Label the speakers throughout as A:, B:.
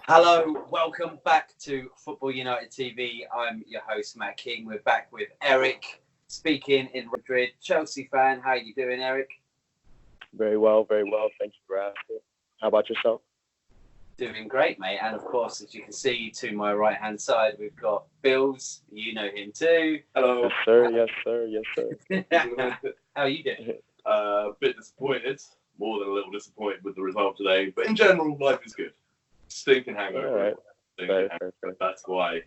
A: Hello, welcome back to Football United TV. I'm your host, Matt King. We're back with Eric, speaking in Madrid. Chelsea fan, how are you doing, Eric?
B: Very well. Thank you for asking. How about yourself?
A: Doing great, mate. And of course, as you can see to my right-hand side, we've got Bills. You know him too.
C: Hello.
B: Yes, sir. Yes, sir.
A: How are you doing?
C: A bit disappointed, more than a little disappointed with the result today. But in general, life is good. Stinking hangover.
B: All right. Fair.
C: That's why I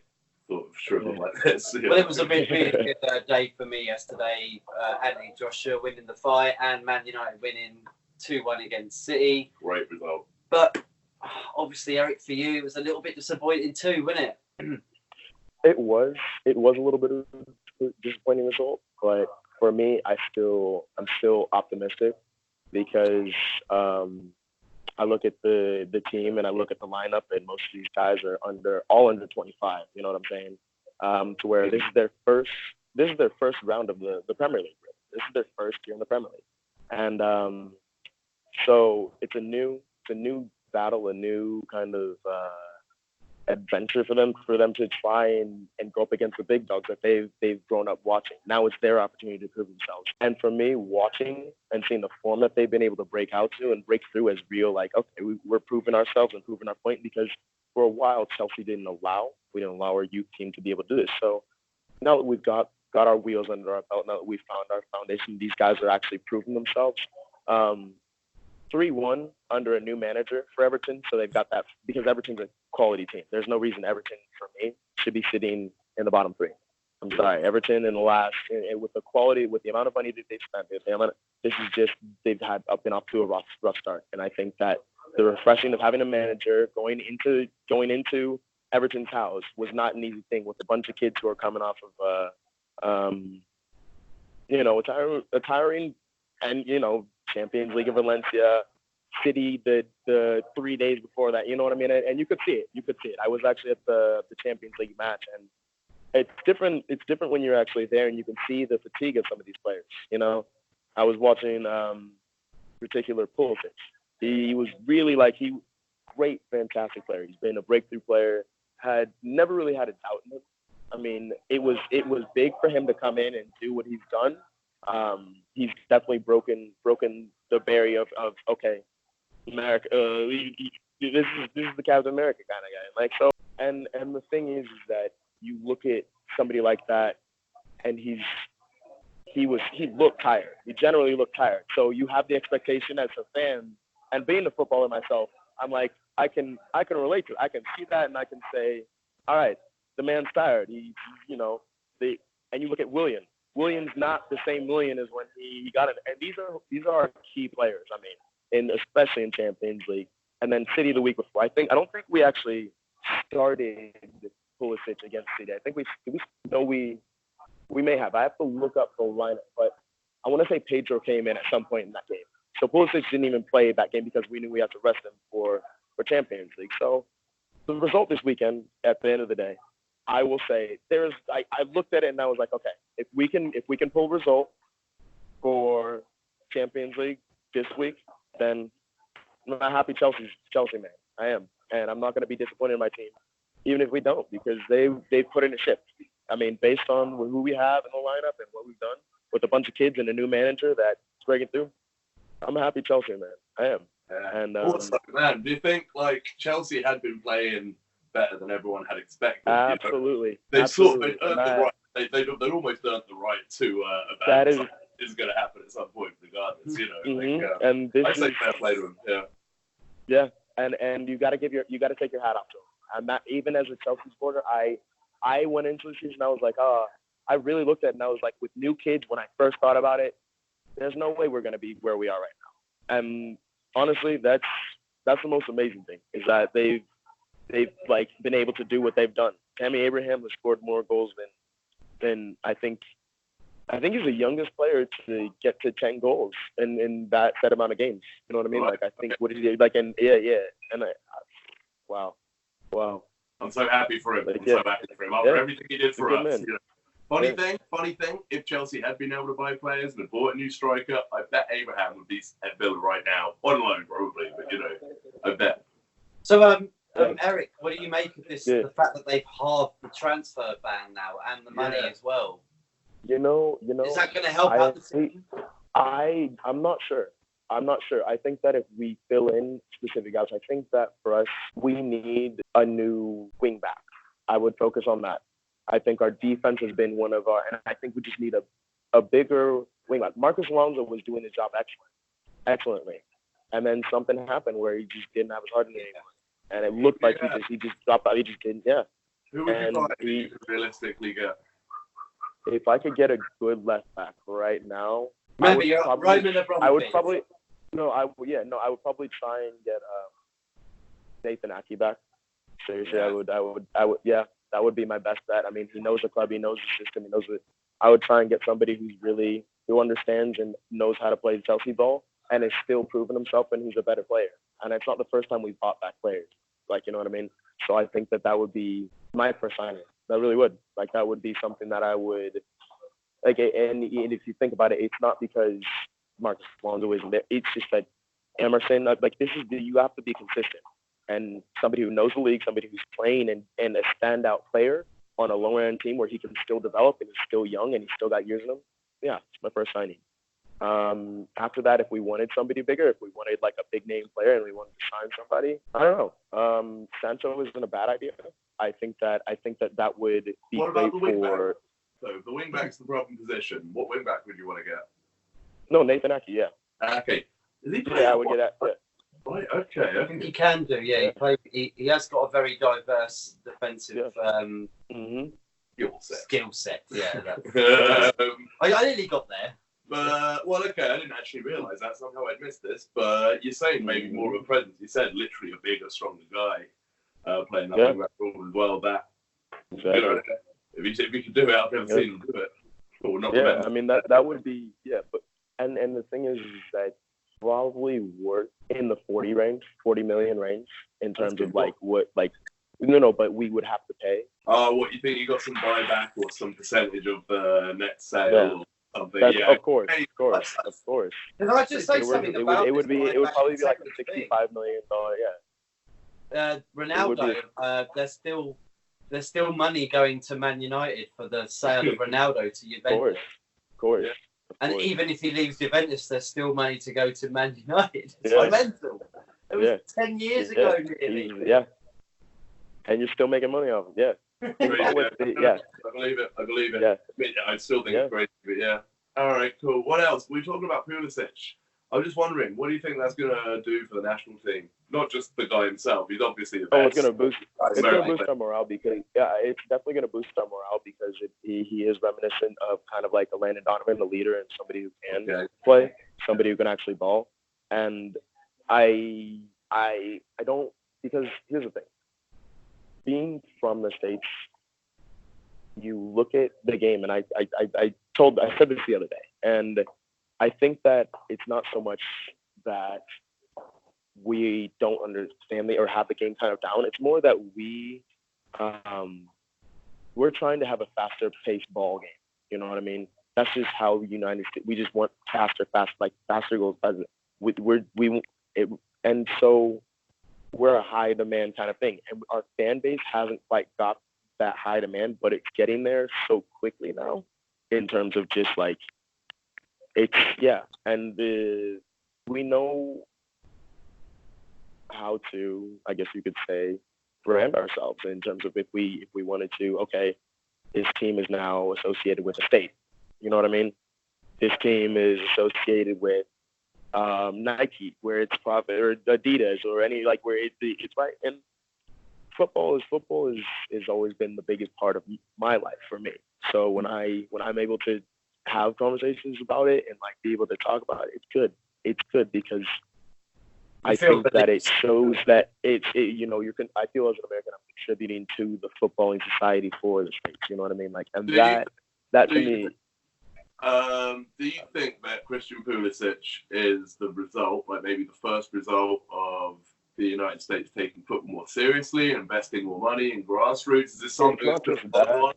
C: sort of shriveled like this.
A: Well, it was a really good day for me yesterday. Anthony Joshua winning the fight and Man United winning 2-1 against City.
C: Great result.
A: But obviously, Eric, for you, it was a little bit disappointing too, wasn't it?
B: It was a little bit of a disappointing result, but for me, I'm still optimistic because I look at the team and I look at the lineup, and most of these guys are all under 25. You know what I'm saying? To where this is their first round of the Premier League. This is their first year in the Premier League, and so it's a new battle, a new kind of adventure for them to try and go up against the big dogs that they've grown up watching. Now it's their opportunity to prove themselves. And for me, watching and seeing the form that they've been able to break out to and break through as real, like, okay, we're proving ourselves and proving our point, because for a while Chelsea didn't allow our youth team to be able to do this. So now that we've got our wheels under our belt, now that we've found our foundation, these guys are actually proving themselves. 3-1 under a new manager for Everton, so they've got that, because Everton's a quality team. There's no reason Everton, for me, should be sitting in the bottom three. I'm sorry, Everton in the last, with the quality, with the amount of money that they've spent, they've been off to a rough start. And I think that the refreshing of having a manager going into Everton's house was not an easy thing, with a bunch of kids who are coming off of a tiring and Champions League of Valencia, City the 3 days before that, you know what I mean? And you could see it. I was actually at the Champions League match, and it's different when you're actually there and you can see the fatigue of some of these players. I was watching particular Pulisic. He was really great, fantastic player. He's been a breakthrough player, never really had a doubt in him. I mean, it was big for him to come in and do what he's done. He's definitely broken the barrier of okay, America. This is the Captain America kind of guy. And the thing is that you look at somebody like that, and he looked tired. He generally looked tired. So you have the expectation as a fan, and being a footballer myself, I'm like, I can relate to it. I can see that, and I can say, all right, the man's tired. And you look at Willian. Willian's not the same Willian as when he got it. And these are key players, I mean, especially in Champions League. And then City the week before. I don't think we actually started Pulisic against City. I think we may have. I have to look up the lineup, but I want to say Pedro came in at some point in that game. So Pulisic didn't even play that game because we knew we had to rest him for Champions League. So the result this weekend, at the end of the day, I will say I looked at it and I was like, okay, if we can pull result for Champions League this week, then I'm a happy Chelsea man. I am, and I'm not going to be disappointed in my team, even if we don't, because they've put in a shift. I mean, based on who we have in the lineup and what we've done with a bunch of kids and a new manager that's breaking through, I'm a happy Chelsea man. I am. And
C: also, man, do you think Chelsea had been playing better than everyone had expected?
B: Absolutely.
C: They'd earned the right. They'd almost earned the right to a bad result. Is going to happen at some point, regardless.
B: Mm-hmm. And
C: I say fair play to them. Yeah.
B: Yeah, and you got to take your hat off to them. I'm not, even as a Chelsea supporter, I went into the season, I was like, I really looked at it and I was like, with new kids, when I first thought about it, there's no way we're going to be where we are right now. And honestly, that's the most amazing thing, is that they've been able to do what they've done. Tammy Abraham has scored more goals than I think he's the youngest player to get to 10 goals in that amount of games. You know what I mean? I think what he did, and wow.
C: I'm so happy for him. For everything he did for us. Funny thing, if Chelsea had been able to buy players and had bought a new striker, I bet Abraham would be at Villa right now. On loan, probably, but I bet.
A: So, Eric, what do you make of this?
B: Yeah.
A: The fact that they've halved the transfer ban now and the money as well.
B: You know.
A: Is that going to help out the team?
B: I'm not sure. I think that if we fill in specific gaps, I think that for us, we need a new wing back. I would focus on that. I think our defense has been one of our, and I think we just need a bigger wing back. Marcus Alonso was doing his job excellently. And then something happened where he just didn't have his heart in it anymore. And it looked like he just dropped out. He just didn't,
C: Who would you like to realistically get?
B: If I could get a good left back right now,
A: Maybe you're Roman Abramovich.
B: I would probably try and get Nathan Ake back. Seriously, yeah. That would be my best bet. I mean, he knows the club, he knows the system, he knows it. I would try and get somebody who understands and knows how to play Chelsea ball and is still proving himself, and he's a better player. And it's not the first time we've bought back players. Like, you know what I mean? So I think that would be my first signing. That really would. Like, that would be something that I would like. And if you think about it, it's not because Marcus Alonso isn't there. It's just that Emerson, like, you have to be consistent. And somebody who knows the league, somebody who's playing and a standout player on a lower end team where he can still develop and he's still young and he's still got years in him. Yeah, it's my first signing. After that, if we wanted somebody bigger, if we wanted like a big name player and we wanted to sign somebody, I don't know. Sancho isn't a bad idea. I think that would be
C: what about
B: great
C: the wing
B: for.
C: So the wing back's the problem position. What wing back would you want to get?
B: No, Nathan Ake, yeah.
C: Okay. Is he
B: I would get that. Yeah.
C: Right, okay.
A: I think he can do, yeah. He has got a very diverse defensive skill set. Yeah. I nearly got there.
C: Well, okay, I didn't actually realise that. Somehow I'd missed this. But you're saying maybe more of a presence. You said literally a bigger, stronger guy playing that wing back role as well. That, if you could do it, I've never seen him do it. Or not.
B: Yeah, I mean that would be but and the thing is that probably worth in the 40 million range in terms of like what but we would have to pay.
C: What you think? You got some buyback or some percentage of the net sale or something?
B: Of course.
A: Can I just say something about
B: it would probably be like a $65 million.
A: Ronaldo. There's still money going to Man United for the sale of Ronaldo to Juventus.
B: Of course.
A: And even if he leaves Juventus, there's still money to go to Man United. It's mental. It was 10 years ago, nearly.
B: Yeah. And you're still making money off it. Yeah.
C: I believe it.
B: Yeah.
C: I still think it's great, but yeah. All right, cool. What else? We're talking about Pulisic. I was just wondering, what do you think that's going to do for the national team? Not just the guy himself. He's obviously the best.
B: It's going to boost our morale because, it's definitely going to boost our morale because he is reminiscent of kind of like a Landon Donovan, a leader and somebody who can play, somebody who can actually ball. And I don't, because here's the thing. Being from the States, you look at the game, and I said this the other day, and I think that it's not so much that we don't understand or have the game kind of down. It's more that we're trying to have a faster paced ball game. You know what I mean? That's just how United States. We just want faster goals. And so we're a high demand kind of thing, and our fan base hasn't quite got that high demand, but it's getting there so quickly now in terms of just like. And we know how to, I guess you could say, brand ourselves in terms of if we wanted to, okay, this team is now associated with a state. You know what I mean? This team is associated with Nike, where it's profit, or Adidas, or any like where it's right. And football is always been the biggest part of my life for me. So when I'm able to have conversations about it and like be able to talk about it, it's good because I think that it shows that I feel as an American I'm contributing to the footballing society for the States. You know what I mean? Like, and that to me.
C: Do you think that Christian Pulisic is the result, like maybe the first result of the United States taking football more seriously, investing more money in grassroots? Is this
B: It's
C: something
B: not just that.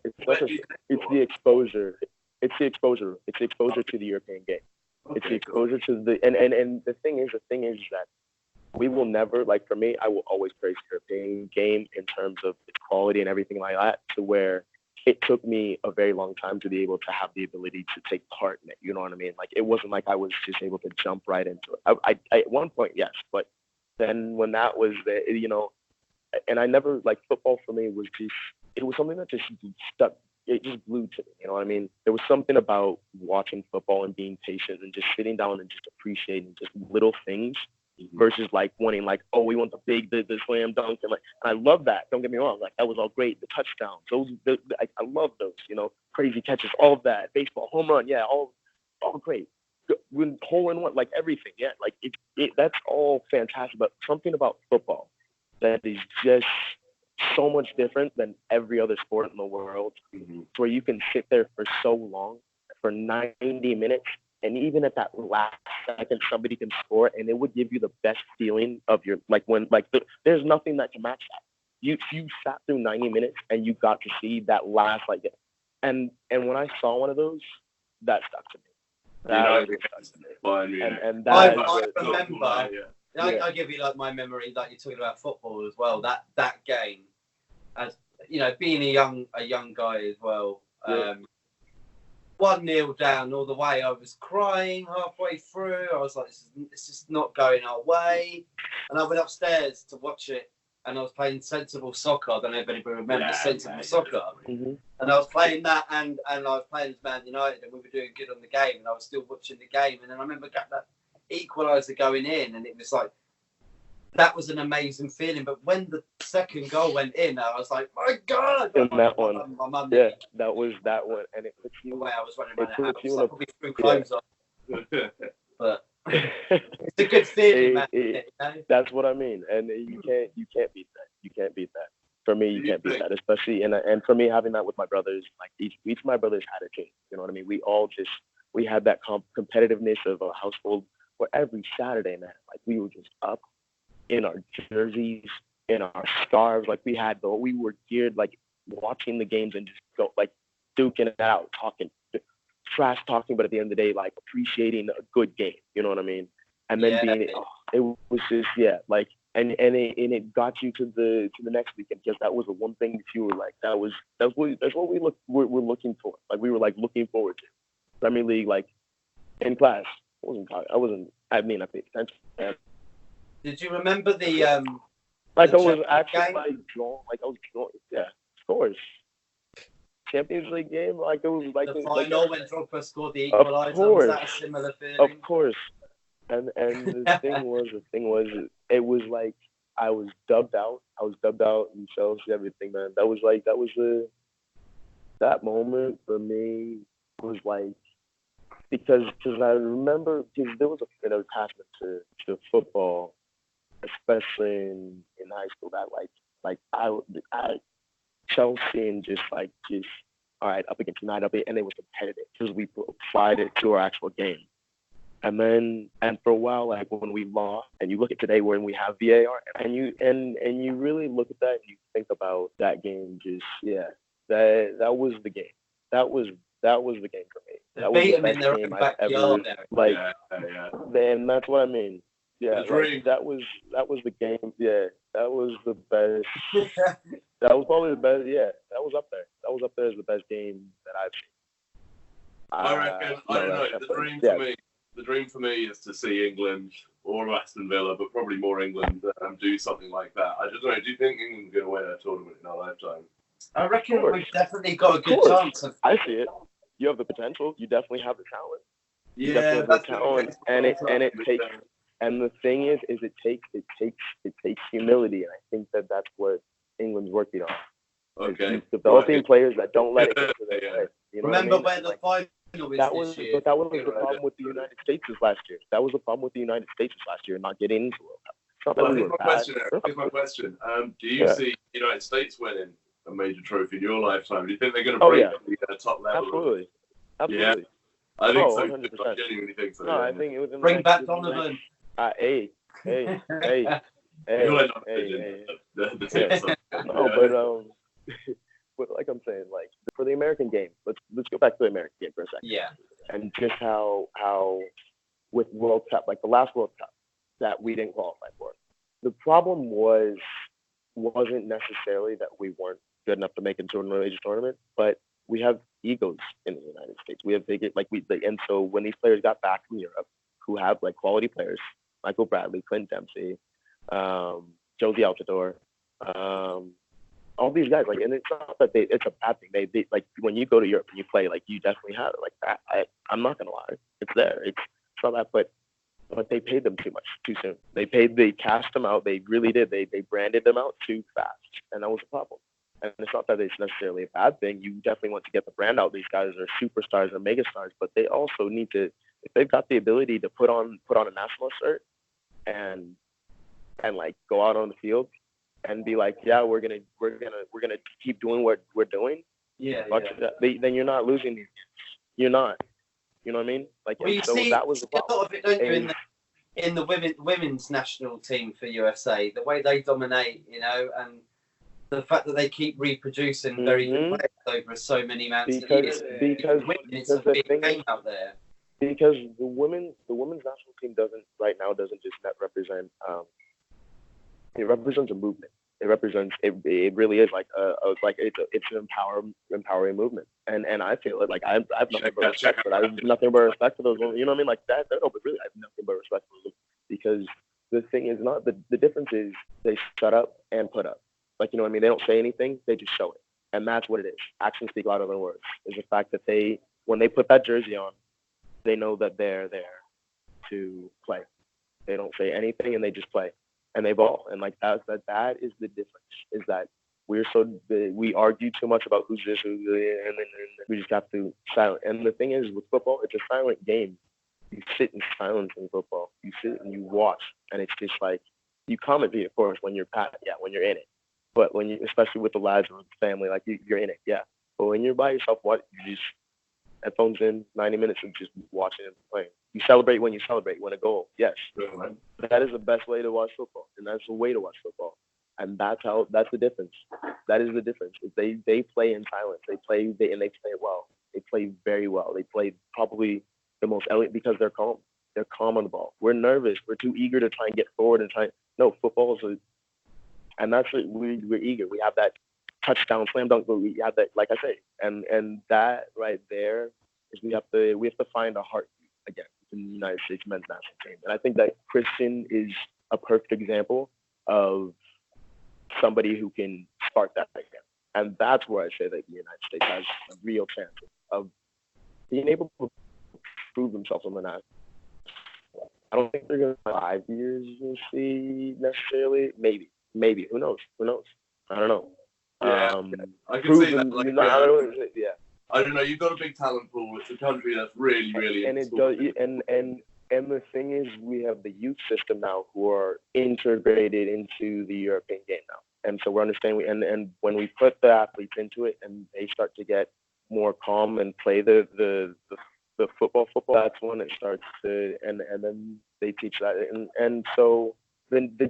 B: It's the exposure. It's the exposure. It's the exposure to the European game. It's the exposure to the and the thing is that we will never, like, for me, I will always praise the European game in terms of its quality and everything like that, to where it took me a very long time to be able to have the ability to take part in it. You know what I mean? Like, it wasn't like I was just able to jump right into it. I at one point, yes, but then when that was the, and I never, like, football for me was just, it was something that just stuck. It just glued to me. You know what I mean? There was something about watching football and being patient and just sitting down and just appreciating just little things versus like wanting, like, oh, we want the slam dunk, and I love that. Don't get me wrong, like, that was all great. The touchdowns, I love those. Crazy catches, all of that. Baseball, home run, yeah, all great. When hole in one, like everything, yeah, like that's all fantastic. But something about football that is just so much different than every other sport in the world, where you can sit there for so long, for 90 minutes. And even at that last second, somebody can score, and it would give you the best feeling of your, there's nothing that can match that. You sat through 90 minutes and you got to see that last, and when I saw one of those, that stuck to me. That really stuck to me. And that
A: I remember. I give you like my memory, like you're talking about football as well. That game, as being a young guy as well. 1-0 down all the way. I was crying halfway through. I was like, this is not going our way. And I went upstairs to watch it, and I was playing Sensible Soccer. I don't know if anybody remembers Sensible Soccer. And I was playing that, and I was playing as Man United, and we were doing good on the game, and I was still watching the game. And then I remember that equaliser going in, and it was like, that was an amazing feeling. But when the second goal went in, I was like, my God!
B: And that one. That was that one. And it puts you
A: away. I was running around the house. Probably threw clothes on. But it's a good feeling, man.
B: That's what I mean. And you can't beat that. You can't beat that. For me, you can't beat that. Especially, and for me, having that with my brothers, like each of my brothers had a team. You know what I mean? We had that competitiveness of a household where every Saturday, man, like, we were just up in our jerseys, in our scarves, like we were geared, like, watching the games and just go, like, duking it out, trash talking, but at the end of the day, like, appreciating a good game. You know what I mean? And then it was just, like, and it got you to the next weekend, because that was the one thing that you were like, that's what we're looking for. Like, we were like looking forward to Premier League, like, in class. I paid attention.
A: Did you remember the
B: I was actually drawn, yeah, of course. Champions League game, like, it was like
A: the final when Drogba scored the equaliser. Was that a similar feeling?
B: Of course. And the thing was, it was like I was dubbed out in Chelsea, everything, man. That moment for me was like, because I remember, because there was an attachment to football, especially in high school, that like I Chelsea, and just all right, up against United, and it was competitive because we applied it to our actual game. And for a while, like, when we lost, and you look at today when we have VAR, and you really look at that and you think about that game, just that was the game. That was the game for me. That was the best game I've ever, like, and that's what I mean. Yeah, like, that was the game. Yeah, that was the best. That was probably the best. Yeah, that was up there. That was up there as the best game that I've seen.
C: I reckon. I don't know. The dream for me is to see England or Aston Villa, but probably more England, do something like that. I just don't know. Do you think England's going to win a tournament in our lifetime?
A: I reckon we've definitely got a good chance.
B: I see it. You have the potential. You definitely have the talent.
A: Yeah,
B: that's the talent, and it takes. And the thing is it takes humility, and I think that's what England's working on.
C: Okay.
B: Developing players that don't let it get to their head. You know
A: Remember
B: what I
A: when the final is this year?
B: That was the problem with the United States last year. That was the problem with the United States last year, not getting into it.
C: Here's my question. Do you see the United States winning a major trophy in your lifetime? Do you think they're going to break the top level?
B: Absolutely.
C: Yeah. I think so.
B: 100%.
C: I genuinely think so.
B: No, I think it was
A: bring back Donovan.
B: Hey. Hey,
C: You're not
B: hey.
C: the tips.
B: No, but like I'm saying, like for the American game, let's go back to the American game for a second.
A: Yeah.
B: And just how with World Cup, like the last World Cup that we didn't qualify for. The problem wasn't necessarily that we weren't good enough to make it to an major tournament, but we have egos in the United States. We have and so when these players got back from Europe, who have like quality players, Michael Bradley, Clint Dempsey, Josie Altidore, all these guys, like, and it's not that it's a bad thing. They like when you go to Europe and you play, like you definitely have it. Like that. I'm not gonna lie, it's there. It's not that, but they paid them too much too soon. They cashed them out. They really did. They branded them out too fast, and that was a problem. And it's not that it's necessarily a bad thing. You definitely want to get the brand out. These guys are superstars and megastars, but they also need to, if they've got the ability to put on a national shirt and like go out on the field and be like, yeah, we're gonna keep doing what we're doing.
A: Yeah.
B: Then you're not losing these games. You're not. You know what I mean? Like,
A: well,
B: so
A: see,
B: that was the problem.
A: A lot of it, don't you, in the women's national team for USA, the way they dominate, you know, and the fact that they keep reproducing very good players over so many months.
B: Because
A: it's a big game out there.
B: Because the women's national team doesn't just represent it represents a movement. It really is like it's an empowering movement. And I feel it, like I've nothing but respect for that. I have nothing but respect for those women. You know what I mean? Like that. No, but really, I have nothing but respect for them, because the thing is not the difference is they shut up and put up. Like, you know what I mean? They don't say anything, they just show it. And that's what it is. Actions speak louder than words. Is the fact that when they put that jersey on, they know that they're there to play. They don't say anything and they just play. And they ball. And like that is the difference. Is that we argue too much about who's this, who's that, and then we just have to silent. And the thing is, with football, it's a silent game. You sit in silence in football. You sit and you watch, and it's just like you commentate, of course, when you're in it. But when you, especially with the lads or the family, like you're in it, yeah. But when you're by yourself, you just headphones in, 90 minutes of just watching and playing. You celebrate when you celebrate, win a goal, yes. That is the best way to watch football, and that's the way to watch football. And that's the difference. That is the difference. They play in silence. They play well. They play very well. They play probably the most elegant because they're calm. They're calm on the ball. We're nervous. We're too eager to try and get forward and try. No, football is and that's what we're eager. We have that touchdown, slam dunk. We have that, like I say, and that right there is we have to find a heartbeat again in the United States men's national team. And I think that Christian is a perfect example of somebody who can spark that again. And that's where I say that the United States has a real chance of being able to prove themselves on the national. I don't think they're going to 5 years, you'll see, necessarily. Maybe. Who knows? I don't know.
C: Yeah, I can see that. Like, I don't know. You've got a big talent pool. It's a country that's really, really.
B: And it does. And the thing is, we have the youth system now who are integrated into the European game now, and so we're understanding. And when we put the athletes into it, and they start to get more calm and play the football, that's when it starts to. And then they teach that, and so then the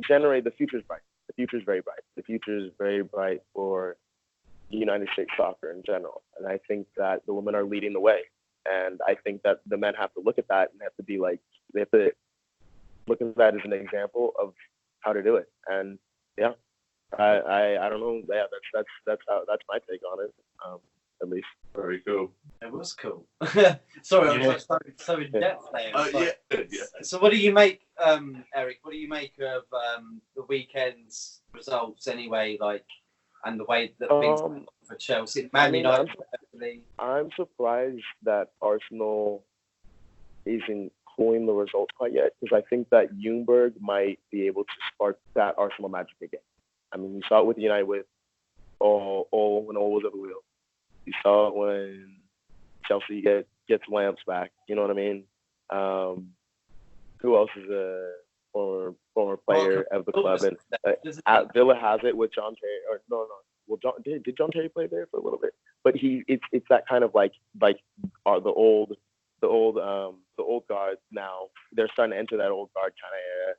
B: future is bright. The future is very bright. The future is very bright for the United States soccer in general. And I think that the women are leading the way. And I think that the men have to look at that and have to be like, they have to look at that as an example of how to do it. And yeah, I don't know. Yeah, that's my take on it. At least.
C: Very cool.
A: It was cool. Sorry, I was so in depth there. So what do you make, Eric? What do you make of the weekend's results anyway? Like, and the way that things for Chelsea, Man United.
B: I'm surprised that Arsenal isn't pulling the results quite yet, because I think that Ljungberg might be able to spark that Arsenal magic again. I mean, you saw it with United with when all was at the wheel. You saw it when Chelsea gets Lamps back. You know what I mean? Who else is a former player of the club? And Villa has it with John Terry. Or no. Well, did John Terry play there for a little bit? But it's that kind of like the old guard now. They're starting to enter that old guard kind of era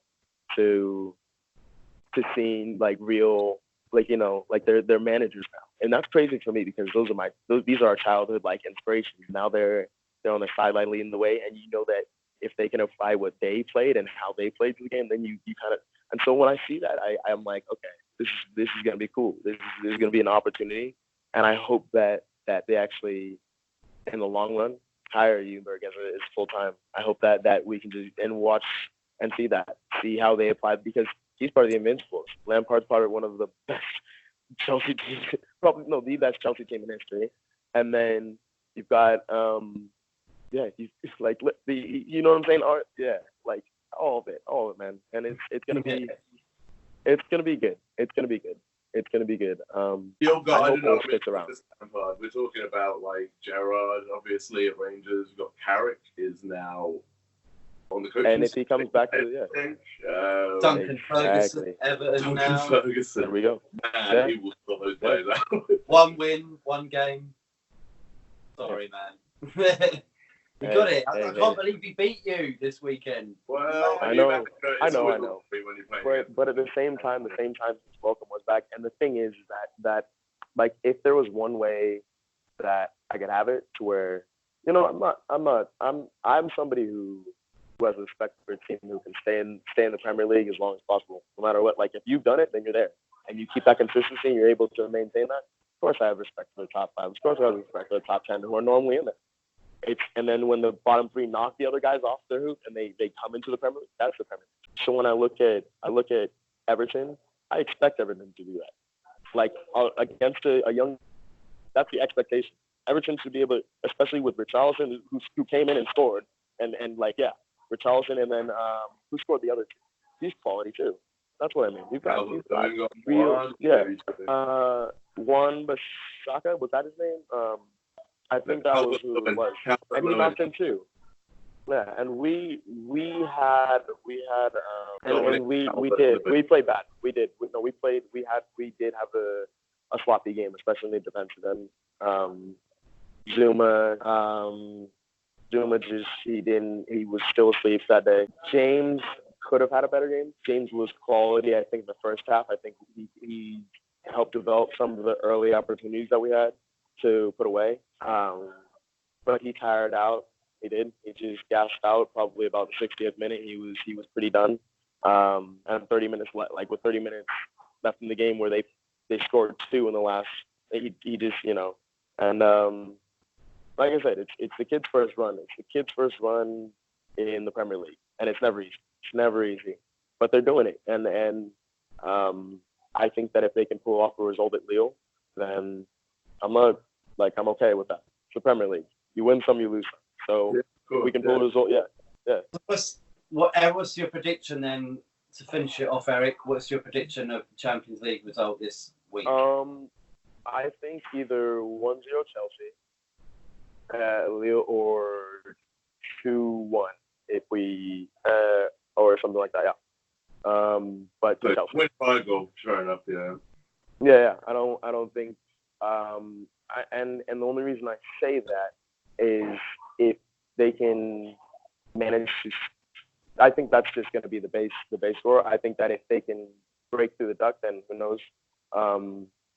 B: to seeing like real, like, you know, like they're managers now. And that's crazy for me because these are our childhood like inspirations. Now they're on the sideline leading the way, and you know that if they can apply what they played and how they played the game, then you kind of. And so when I see that, I'm like, okay, this is gonna be cool. This is gonna be an opportunity, and I hope that they actually, in the long run, hire Ljungberg as full time. I hope that we can just and watch and see how they apply, because he's part of the Invincibles. Lampard's part of one of the best Chelsea teams, probably no, the best Chelsea team in history. And then you've got he's like you know what I'm saying? Art, yeah, like all of it, man. And it's gonna be good. It's gonna be good.
C: You've got, I don't know,
B: around.
C: We're talking about like Gerrard, obviously at Rangers. We've got Carrick is now on the coaching.
B: And if he comes back to
A: Duncan Ferguson, Everton now.
C: Ferguson.
B: There we go.
C: Man, he will sort those players out.
A: 1 win, 1 game. Sorry, man. We got it. I can't believe he beat you this weekend.
C: Well,
B: I know. But at the same time, welcome was back. And the thing is that like if there was one way that I could have it to where, you know, I'm somebody who has respect for a team who can stay in the Premier League as long as possible, no matter what. Like if you've done it, then you're there, and you keep that consistency, and you're able to maintain that. Of course, I have respect for the top 5. Of course, I have respect for the top 10 who are normally in there. And then when the bottom 3 knock the other guys off their hoop and they come into the Premier League, that's the Premier League. So when I look at Everton, I expect Everton to do that. Like against a young, that's the expectation. Everton should be able, especially with Richarlison, who came in and scored, and Richarlison, and then who scored the other 2? He's quality too. That's what I mean. We've got real, Juan Bissaka, was that his name? I think that was who it was. And he knocked in too. Yeah, and we played bad. We did have a sloppy game, especially in the defensive end. Zuma he was still asleep that day. James could have had a better game. James was quality, I think, in the first half. I think he helped develop some of the early opportunities that we had to put away. But he tired out. He did. He just gassed out probably about the 60th minute. He was pretty done. And 30 minutes left, like with 30 minutes left in the game where they scored 2 in the last. He just, you know, and like I said, it's the kid's first run. It's the kid's first run in the Premier League, and it's never easy. It's never easy, but they're doing it. And I think that if they can pull off a result at Lille, then I'm okay with that. It's the Premier League. You win some, you lose some. So we can pull a result. Yeah.
A: What's your prediction then to finish it off, Eric? What's your prediction of the Champions League result this week?
B: I think either 1-0 Chelsea, Lille, or 2-1 if we or something like that. Yeah. But
C: so
B: Chelsea.
C: Win by a goal, sure enough. Yeah.
B: Yeah. I don't think. And the only reason I say that is if they can manage to, I think that's just going to be the base score. I think that if they can break through the duck, then who knows?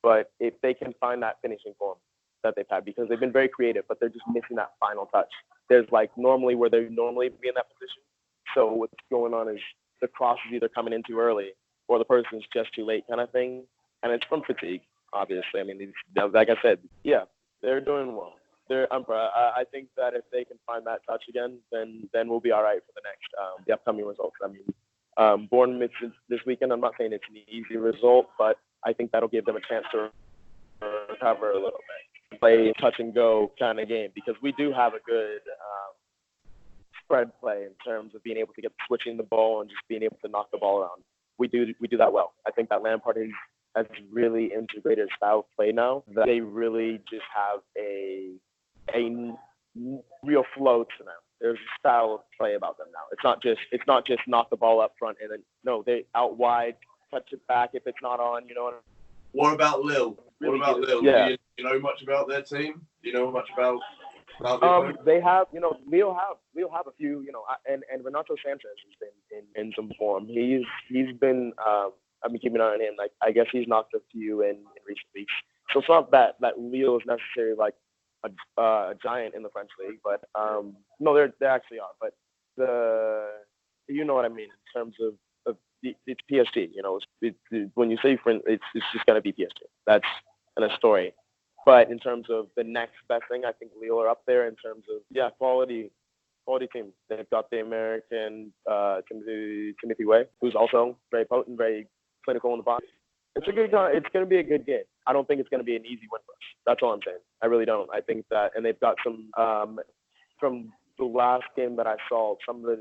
B: But if they can find that finishing form that they've had, because they've been very creative, but they're just missing that final touch. There's like normally where they normally be in that position. So what's going on is the cross is either coming in too early or the person's just too late kind of thing. And it's from fatigue, obviously. I mean, like I said, yeah, they're doing well. I think that if they can find that touch again, then we'll be all right for the upcoming results. I mean, Bournemouth this weekend, I'm not saying it's an easy result, but I think that'll give them a chance to recover a little bit, play touch and go kind of game, because we do have a good spread play in terms of being able to get switching the ball and just being able to knock the ball around. We do that well. I think that Lampard has really integrated style of play now that they really just have a real flow to them. There's a style of play about them now. It's not just knock the ball up front and then they out wide, touch it back if it's not on. You know
C: what about Lille? Really what about Lille?
B: Yeah.
C: Do you know much about their team? Do you know much about?
B: They have, Lille have a few, and Renato Sanchez has been in some form. He's been I've been keeping an eye on him. Like, I guess he's knocked a few in recent weeks. So it's not that Lille is necessarily like a giant in the French league, but no, they actually are. But you know what I mean in terms of it's PSG. You know, when you say French, it's just gonna be PSG. That's a story. But in terms of the next best thing, I think Lille are up there in terms of quality team. They've got the American Timothy Way, who's also very potent, very clinical in the box. It's going to be a good game. I don't think it's going to be an easy win for us. That's all I'm saying. I really don't. I think that, and they've got some from the last game that I saw, some of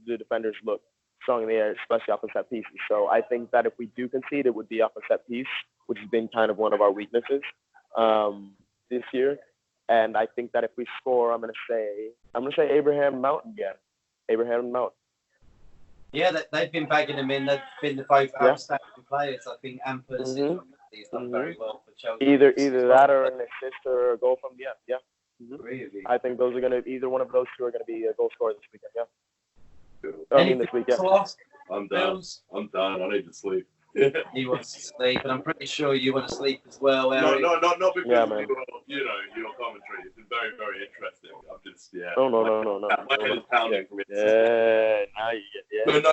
B: the defenders look strong in the air, especially off of set pieces. So I think that if we do concede, it would be off a set piece, which has been kind of one of our weaknesses this year. And I think that if we score, I'm gonna say Abraham Mount again. Abraham Mount.
A: Yeah, they've been bagging them in. They've been both outstanding players. I think Ampers he's done very well for Chelsea.
B: Either that or an assist or a goal from
A: Really?
B: I think those are either one of those two are gonna be a goal scorer this weekend. This week.
C: I'm done. I need to sleep.
A: He wants to sleep, and I'm pretty sure you want to sleep as well, Eric.
C: No, not because of your commentary. It's been very, very interesting. I'm just,
B: No.
C: My head is pounding from it.
B: Now you get,
C: No,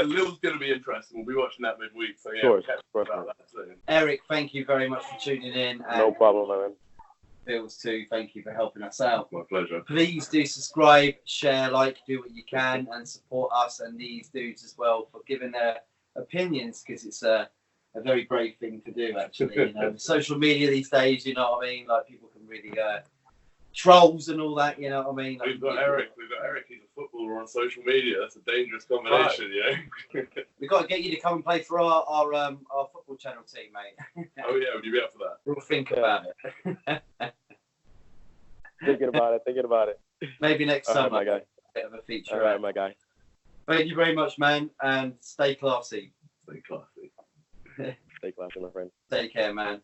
C: Lille's going to be interesting. We'll be watching that midweek, so
B: Of course.
A: Eric, thank you very much for tuning in. And
B: no problem, man.
A: Bills too, thank you for helping us out.
C: My pleasure.
A: Please do subscribe, share, do what you can, and support us and these dudes as well for giving their opinions, because it's a very brave thing to do, actually. You know, social media these days, you know what I mean? Like, people can really trolls and all that, you know what I mean? Like,
C: We've got Eric. He's a footballer on social media. That's a dangerous combination,
A: right. We've got to get you to come and play for our football channel team, mate.
C: Oh yeah, would you be up for that?
A: We'll think about it.
B: Thinking about it.
A: Maybe next summer.
B: My guy.
A: Bit of a feature.
B: All right, my guy.
A: Thank you very much, man, and stay classy.
C: Stay classy.
B: Stay classy, my friend.
A: Take care, man.